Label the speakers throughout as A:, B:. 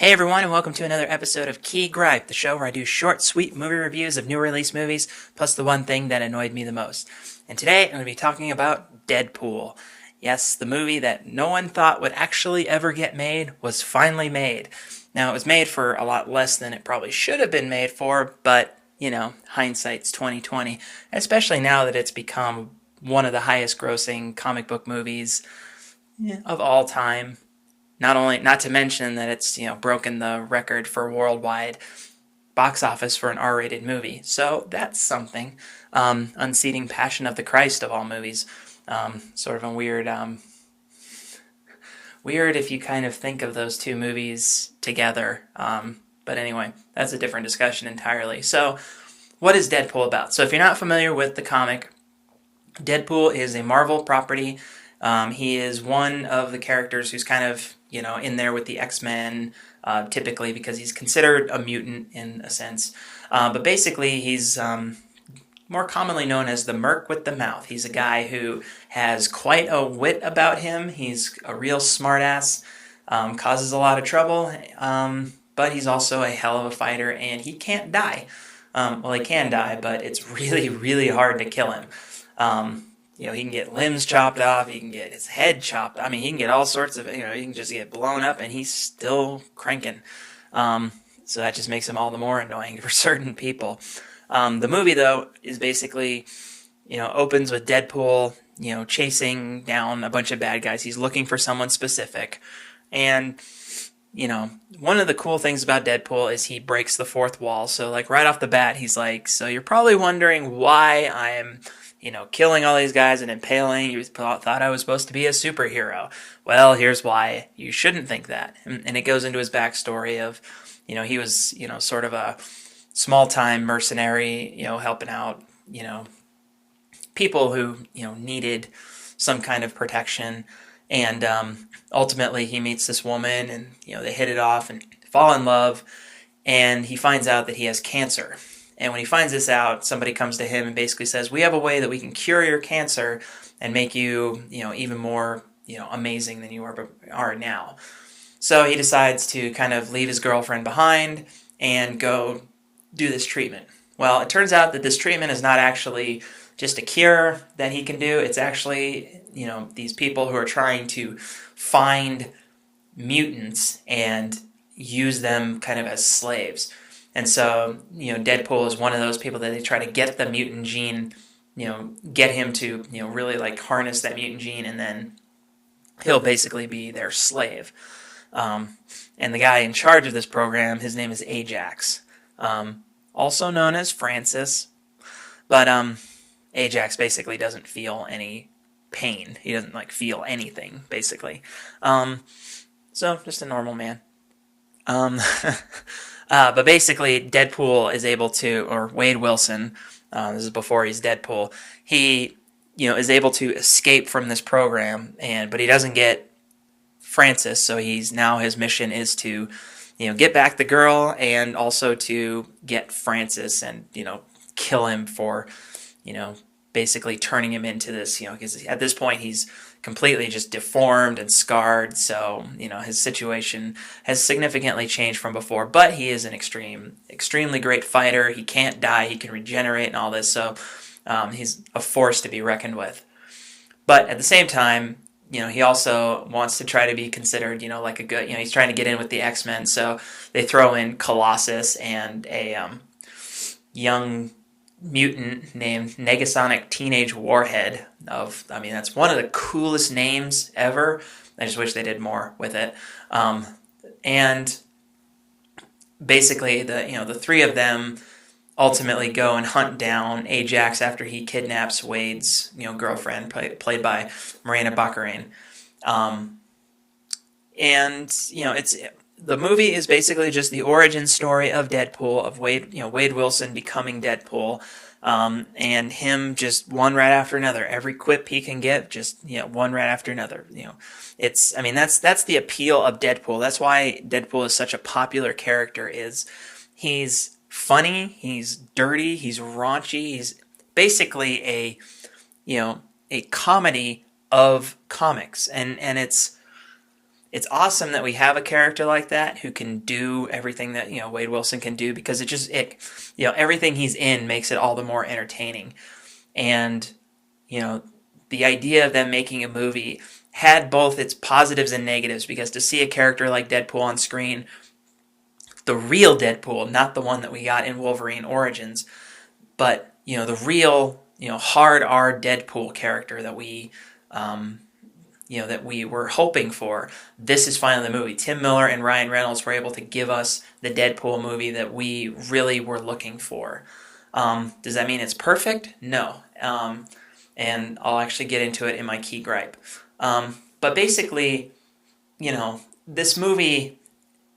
A: Hey everyone, and welcome to another episode of Gripe, the show where I do short, sweet movie reviews of new release movies, plus the one thing that annoyed me the most. And today I'm going to be talking about Deadpool. Yes, the movie that no one thought would actually ever get made was finally made. Now, it was made for a lot less than it probably should have been made for, but, hindsight's 2020, especially now that it's become one of the highest grossing comic book movies of all time. Not to mention that it's broken the record for worldwide box office for an R-rated movie. So that's something. Unseating Passion of the Christ of all movies. Sort of a weird if you kind of think of those two movies together. But anyway, that's a different discussion entirely. So, what is Deadpool about? So if you're not familiar with the comic, Deadpool is a Marvel property. He is one of the characters who's kind of, in there with the X-Men, typically because he's considered a mutant in a sense. But basically, he's more commonly known as the Merc with the Mouth. He's a guy who has quite a wit about him. He's a real smartass, causes a lot of trouble, but he's also a hell of a fighter, and he can't die. Well, he can die, but it's really, really hard to kill him. He can get limbs chopped off, he can get his head chopped. I mean, he can get all sorts of, he can just get blown up and he's still cranking. So that just makes him all the more annoying for certain people. The movie, though, is basically, opens with Deadpool, chasing down a bunch of bad guys. He's looking for someone specific. And, one of the cool things about Deadpool is he breaks the fourth wall. So, right off the bat, he's like, so you're probably wondering why I'm killing all these guys and impaling. You thought I was supposed to be a superhero. Well, here's why you shouldn't think that. And it goes into his backstory of, he was, sort of a small-time mercenary, helping out, people who, needed some kind of protection. And ultimately he meets this woman and, they hit it off and fall in love. And he finds out that he has cancer. And when he finds this out, somebody comes to him and basically says, we have a way that we can cure your cancer and make you, even more, amazing than you are now. So he decides to kind of leave his girlfriend behind and go do this treatment. Well, it turns out that this treatment is not actually just a cure that he can do. It's actually, these people who are trying to find mutants and use them kind of as slaves. And so, Deadpool is one of those people that they try to get the mutant gene, get him to, really harness that mutant gene, and then he'll basically be their slave. And the guy in charge of this program, his name is Ajax, also known as Francis. But Ajax basically doesn't feel any pain. He doesn't feel anything, basically. So just a normal man. But basically, Deadpool is able to, or Wade Wilson, this is before he's Deadpool, he, is able to escape from this program, but he doesn't get Francis, so his mission is to, get back the girl and also to get Francis and, kill him for, basically turning him into this, because at this point he's completely just deformed and scarred, so, his situation has significantly changed from before, but he is an extremely great fighter. He can't die, he can regenerate and all this, so he's a force to be reckoned with. But at the same time, he also wants to try to be considered, like a good, he's trying to get in with the X-Men, so they throw in Colossus and a young mutant named Negasonic Teenage Warhead. That's one of the coolest names ever. I just wish they did more with it. And basically, the three of them ultimately go and hunt down Ajax after he kidnaps Wade's girlfriend, played by Morena Baccarin. It's the movie is basically just the origin story of Deadpool, of Wade Wilson becoming Deadpool, and him just one right after another. Every quip he can get, just one right after another. That's the appeal of Deadpool. That's why Deadpool is such a popular character. He's funny, he's dirty, he's raunchy, he's basically a comedy of comics, and it's awesome that we have a character like that who can do everything that Wade Wilson can do, because everything he's in makes it all the more entertaining. And the idea of them making a movie had both its positives and negatives, because to see a character like Deadpool on screen, the real Deadpool, not the one that we got in Wolverine Origins, but the real hard R Deadpool character that we were hoping for. This is finally the movie. Tim Miller and Ryan Reynolds were able to give us the Deadpool movie that we really were looking for. Does that mean it's perfect? No. And I'll actually get into it in my key gripe. But basically, this movie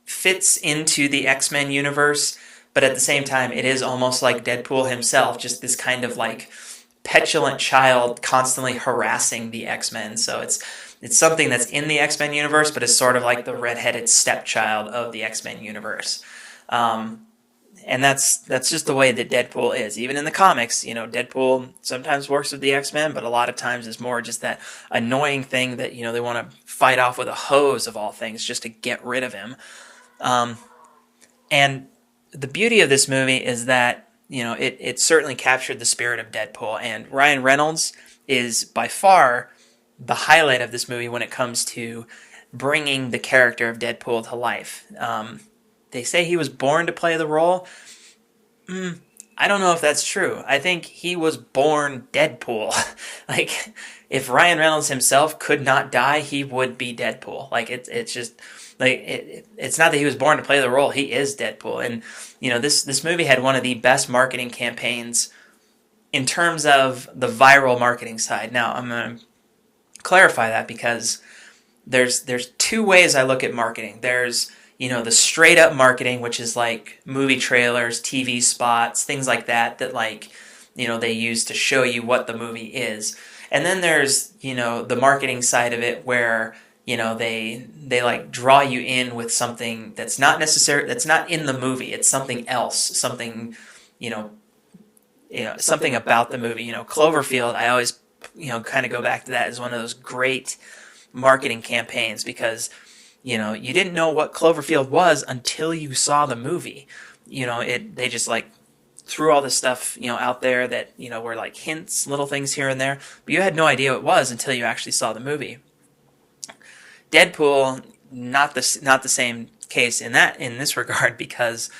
A: fits into the X-Men universe, but at the same time, it is almost like Deadpool himself, just this kind of like petulant child constantly harassing the X-Men. So it's something that's in the X-Men universe, but it's sort of like the redheaded stepchild of the X-Men universe. And that's just the way that Deadpool is. Even in the comics, Deadpool sometimes works with the X-Men, but a lot of times is more just that annoying thing that, they want to fight off with a hose of all things just to get rid of him. And the beauty of this movie is that, it certainly captured the spirit of Deadpool, and Ryan Reynolds is by far the highlight of this movie when it comes to bringing the character of Deadpool to life. They say he was born to play the role. I don't know if that's true. I think he was born Deadpool. Like, if Ryan Reynolds himself could not die, he would be Deadpool. Like, it's just like it's not that he was born to play the role. He is Deadpool. And this movie had one of the best marketing campaigns in terms of the viral marketing side. Now, I'm going to clarify that, because there's two ways I look at marketing. There's the straight up marketing, which is like movie trailers, TV spots, things like that they use to show you what the movie is. And then there's, the marketing side of it where, they like draw you in with something that's not in the movie. It's something else, something about the movie. Cloverfield, I always, kind of go back to that as one of those great marketing campaigns, because you didn't know what Cloverfield was until you saw the movie. They just like threw all this stuff, out there that, were like hints, little things here and there, but you had no idea what it was until you actually saw the movie. Deadpool, not the same case in this regard, because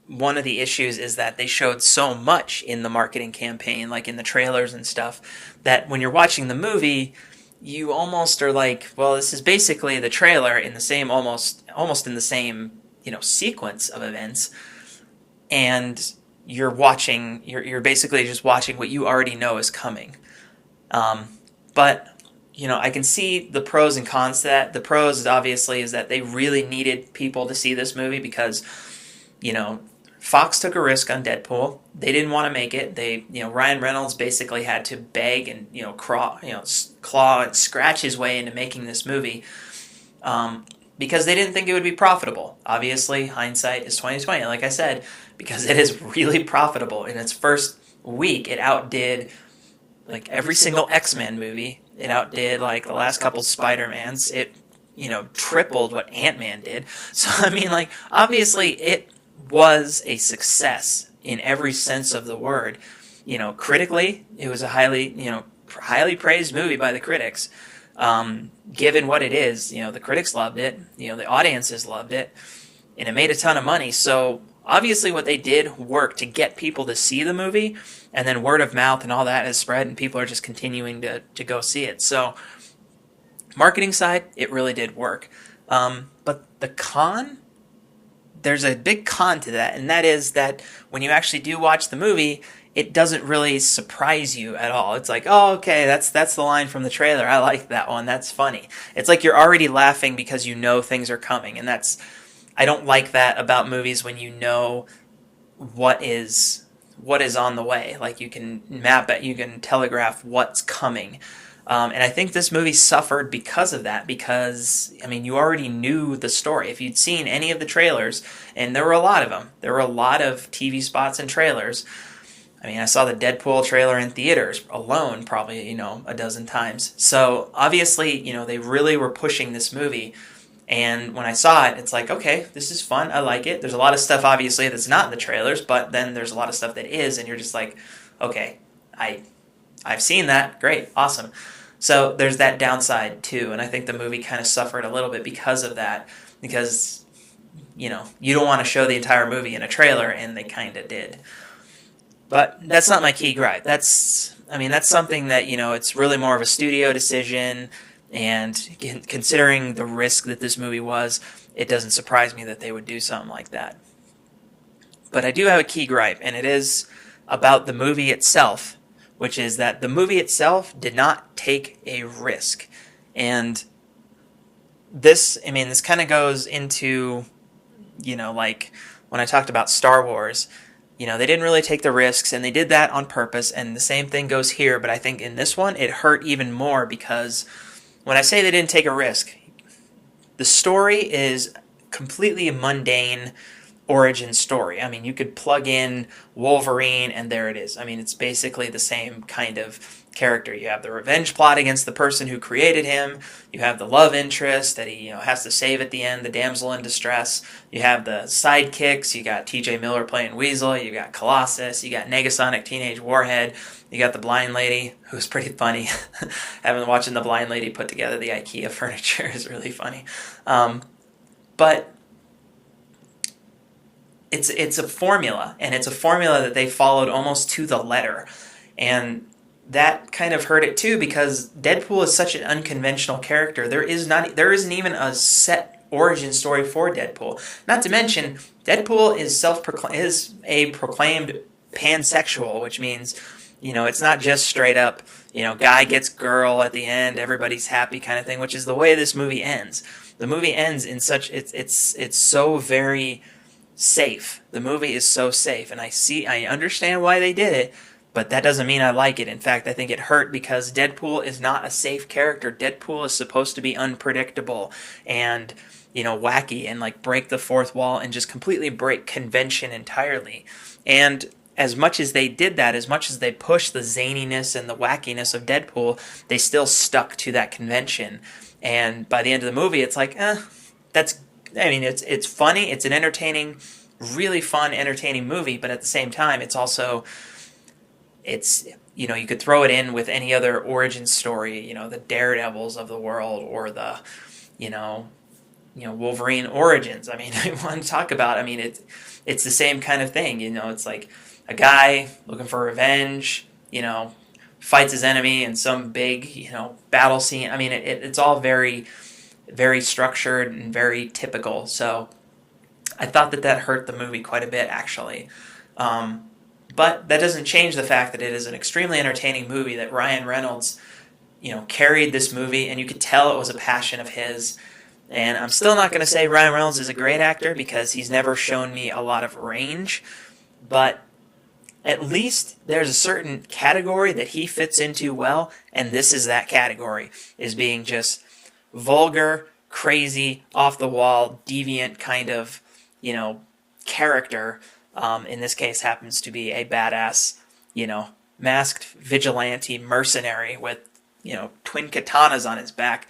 A: one of the issues is that they showed so much in the marketing campaign, like in the trailers and stuff, that when you're watching the movie, you almost are like, well, this is basically the trailer in the same, almost in the same, sequence of events, and you're basically just watching what you already know is coming. But I can see the pros and cons to that. The pros, obviously, is that they really needed people to see this movie, because, Fox took a risk on Deadpool. They didn't want to make it. Ryan Reynolds basically had to beg and claw and scratch his way into making this movie, because they didn't think it would be profitable. Obviously, hindsight is 20/20, like I said, because it is really profitable. In its first week, it outdid like every single X-Men movie. It outdid like the last couple Spider-Mans. It tripled what Ant-Man did. So I mean, like, obviously it was a success in every sense of the word. Critically, it was a highly praised movie by the critics. Given what it is, the critics loved it, the audiences loved it, and it made a ton of money. So obviously what they did worked to get people to see the movie, and then word of mouth and all that has spread, and people are just continuing to go see it. So marketing side, it really did work. But the con, there's a big con to that, and that is that when you actually do watch the movie, it doesn't really surprise you at all. It's like, oh, okay, that's the line from the trailer. I like that one. That's funny. It's like you're already laughing because you know things are coming, and I don't like that about movies when you know what is on the way. Like, you can map it, you can telegraph what's coming. And I think this movie suffered because of that, because, I mean, you already knew the story. If you'd seen any of the trailers, and there were a lot of them, there were a lot of TV spots and trailers, I mean, I saw the Deadpool trailer in theaters alone probably, a dozen times. So obviously, they really were pushing this movie. And when I saw it, it's like, okay, this is fun. I like it. There's a lot of stuff, obviously, that's not in the trailers, but then there's a lot of stuff that is, and you're just like, okay, I, I've seen that. Great, awesome. So there's that downside too, and I think the movie kind of suffered a little bit because of that, because you don't want to show the entire movie in a trailer, and they kind of did. But that's not my key gripe. That's something that, it's really more of a studio decision, and considering the risk that this movie was, it doesn't surprise me that they would do something like that. But I do have a key gripe, and it is about the movie itself, which is that the movie itself did not take a risk. And this kind of goes into, like when I talked about Star Wars. They didn't really take the risks, and they did that on purpose, and the same thing goes here, but I think in this one, it hurt even more because when I say they didn't take a risk, the story is completely mundane origin story. You could plug in Wolverine and there it is. It's basically the same kind of character. You have the revenge plot against the person who created him. You have the love interest that he has to save at the end, the damsel in distress. You have the sidekicks. You got T.J. Miller playing Weasel. You got Colossus. You got Negasonic Teenage Warhead. You got the blind lady, who's pretty funny. Watching the blind lady put together the IKEA furniture is really funny. But it's a formula, and it's a formula that they followed almost to the letter. And that kind of hurt it too, because Deadpool is such an unconventional character. There isn't even a set origin story for Deadpool. Not to mention, Deadpool is a proclaimed pansexual, which means, it's not just straight up, guy gets girl at the end, everybody's happy kind of thing, which is the way this movie ends. The movie ends in such it's so very safe. The movie is so safe, and I understand why they did it, but that doesn't mean I like it. In fact, I think it hurt because Deadpool is not a safe character. Deadpool is supposed to be unpredictable and, wacky and like break the fourth wall and just completely break convention entirely. And as much as they did that, as much as they pushed the zaniness and the wackiness of Deadpool, they still stuck to that convention. And by the end of the movie, it's like, it's funny. It's an entertaining, really fun, entertaining movie. But at the same time, it's also, you could throw it in with any other origin story, the Daredevils of the world, or the, Wolverine origins. I want to talk about, it's the same kind of thing. It's like a guy looking for revenge, fights his enemy in some big, battle scene. It's all very, very structured and very typical. So I thought that hurt the movie quite a bit, actually. But that doesn't change the fact that it is an extremely entertaining movie, that Ryan Reynolds, carried this movie, and you could tell it was a passion of his. And I'm still not going to say Ryan Reynolds is a great actor because he's never shown me a lot of range, but at least there's a certain category that he fits into well, and this is that category, is being just vulgar, crazy, off-the-wall, deviant kind of, character. In this case happens to be a badass, masked vigilante mercenary with, twin katanas on his back,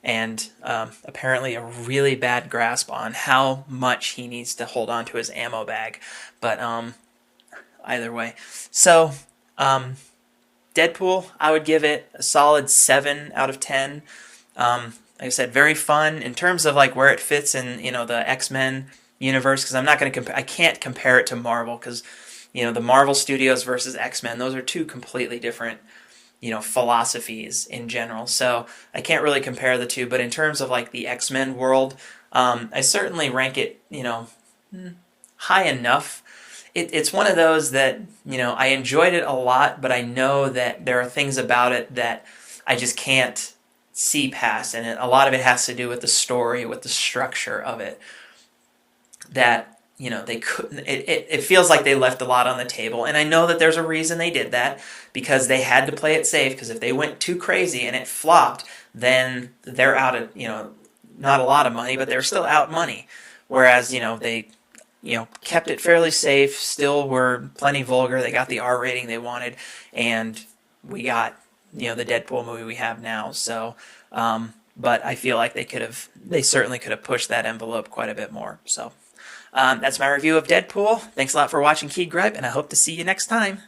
A: and apparently a really bad grasp on how much he needs to hold on to his ammo bag. But either way. So, Deadpool, I would give it a solid 7 out of 10. Like I said, very fun in terms of like where it fits in, the X-Men universe, because I'm not going to I can't compare it to Marvel, because, the Marvel Studios versus X-Men, those are two completely different, philosophies in general. So I can't really compare the two, but in terms of like the X-Men world, I certainly rank it, high enough. It's one of those that, I enjoyed it a lot, but I know that there are things about it that I just can't see past, and a lot of it has to do with the story, with the structure of it, that, they couldn't, it feels like they left a lot on the table, and I know that there's a reason they did that, because they had to play it safe, because if they went too crazy and it flopped, then they're out of, not a lot of money, but they're still out money, whereas, they kept it fairly safe, still were plenty vulgar. They got the R rating they wanted, and we got, the Deadpool movie we have now. So, but I feel like they certainly could have pushed that envelope quite a bit more. So, that's my review of Deadpool. Thanks a lot for watching Key Gripe, and I hope to see you next time.